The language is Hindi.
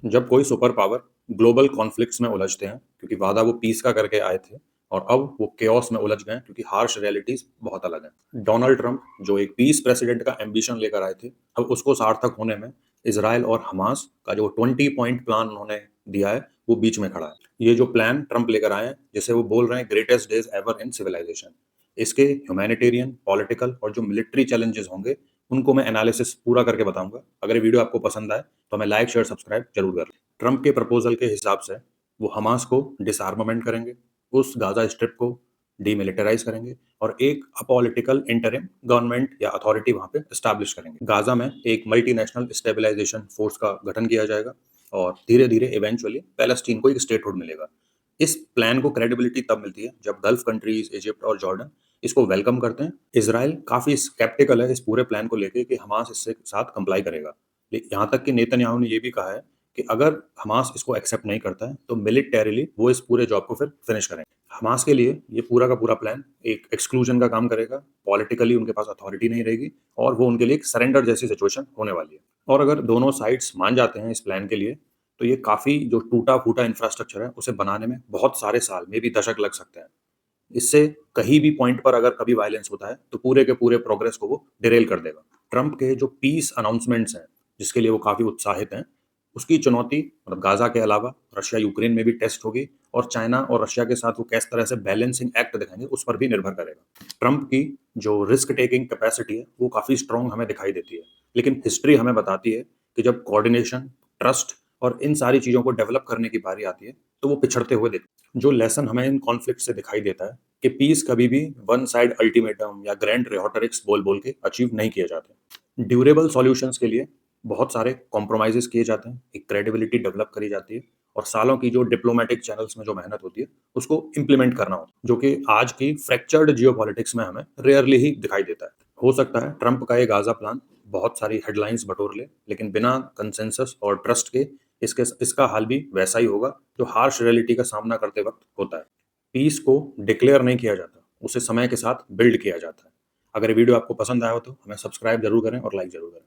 जब कोई सुपर पावर ग्लोबल कॉन्फ्लिक्ट्स में उलझते हैं क्योंकि वादा वो पीस का करके आए थे और अब वो केओस में उलझ गए हैं क्योंकि हार्श रियलिटीज बहुत अलग हैं। डोनाल्ड ट्रंप जो एक पीस प्रेसिडेंट का एम्बिशन लेकर आए थे, अब उसको सार्थक होने में इसराइल और हमास का जो 20 पॉइंट प्लान उन्होंने दिया है वो बीच में खड़ा है। ये जो प्लान ट्रंप लेकर आए हैं, जिसे वो बोल रहे हैं greatest days ever in civilisation, इसके ह्यूमैनिटेरियन, पॉलिटिकल और जो मिलिट्री चैलेंजेस होंगे उनको मैं एनालिसिस पूरा करके बताऊंगा। अगर ये वीडियो आपको पसंद आए तो हमें लाइक शेयर सब्सक्राइब जरूर करें। ट्रंप के प्रपोजल के हिसाब से वो हमास को डिसआर्मामेंट करेंगे, उस गाजा स्ट्रिप को डीमिलिटराइज करेंगे और एक अपॉलिटिकल इंटरिम गवर्नमेंट या अथॉरिटी वहां पे एस्टैब्लिश करेंगे। गाजा में एक मल्टीनेशनल स्टेबलाइजेशन फोर्स का गठन किया जाएगा और धीरे धीरे इवेंचुअली पैलेस्टीन को एक स्टेटहुड मिलेगा। इस प्लान को क्रेडिबिलिटी तब मिलती है जब गल्फ कंट्रीज, इजिप्ट और जॉर्डन इसको वेलकम करते हैं। इसराइल काफी स्केप्टिकल है इस पूरे प्लान को लेके कि हमास इससे साथ कंप्लाई करेगा। यहाँ तक कि नेतन्याहू ने ये भी कहा है कि अगर हमास इसको एक्सेप्ट नहीं करता है तो मिलिटरीली वो इस पूरे जॉब को फिर फिनिश करेंगे। हमास के लिए ये पूरा का पूरा प्लान एक एक्सक्लूजन का काम करेगा, पॉलिटिकली उनके पास अथॉरिटी नहीं रहेगी और वो उनके लिए एक सरेंडर जैसी सिचुएशन होने वाली है। और अगर दोनों साइड्स मान जाते हैं इस प्लान के लिए तो ये काफी जो टूटा फूटा इंफ्रास्ट्रक्चर है उसे बनाने में बहुत सारे साल में भी दशक लग सकते हैं। इससे कहीं भी पॉइंट पर अगर कभी वायलेंस होता है तो पूरे के पूरे प्रोग्रेस को वो डिरेल कर देगा। ट्रंप के जो पीस अनाउंसमेंट्स हैं जिसके लिए वो काफी उत्साहित हैं, उसकी चुनौती मतलब गाजा के अलावा रशिया यूक्रेन में भी टेस्ट होगी और चाइना और रशिया के साथ वो किस तरह से बैलेंसिंग एक्ट दिखाएंगे उस पर भी निर्भर करेगा। ट्रंप की जो रिस्क टेकिंग कैपेसिटी है वो काफी स्ट्रांग हमें दिखाई देती है, लेकिन हिस्ट्री हमें बताती है कि जब कोऑर्डिनेशन, ट्रस्ट और इन सारी चीजों को डेवलप करने की बारी आती है तो वो पिछड़ते हुए दिखते हैं। जो लेसन हमें इन कॉन्फ्लिक्ट से दिखाई देता है कि पीस कभी भी वन साइड अल्टीमेटम या ग्रैंड रिटोरिक्स बोल बोल के अचीव नहीं किए जाते। ड्यूरेबल सॉल्यूशंस के लिए बहुत सारे कॉम्प्रोमाइजेस किए जाते हैं, एक क्रेडिबिलिटी डेवलप करी जाती है और सालों की जो डिप्लोमेटिक चैनल्स में जो मेहनत होती है उसको इम्प्लीमेंट करना होता है, जो कि आज की फ्रैक्चर्ड जियोपॉलिटिक्स में हमें रेयरली ही दिखाई देता है। हो सकता है ट्रंप का ये गाजा प्लान बहुत सारी हेडलाइंस बटोर ले, लेकिन बिना कंसेंसस और ट्रस्ट के इसका हाल भी वैसा ही होगा जो हार्श रियलिटी का सामना करते वक्त होता है। पीस को डिक्लेयर नहीं किया जाता, उसे समय के साथ बिल्ड किया जाता है। अगर ये वीडियो आपको पसंद आया हो तो हमें सब्सक्राइब जरूर करें और लाइक जरूर करें।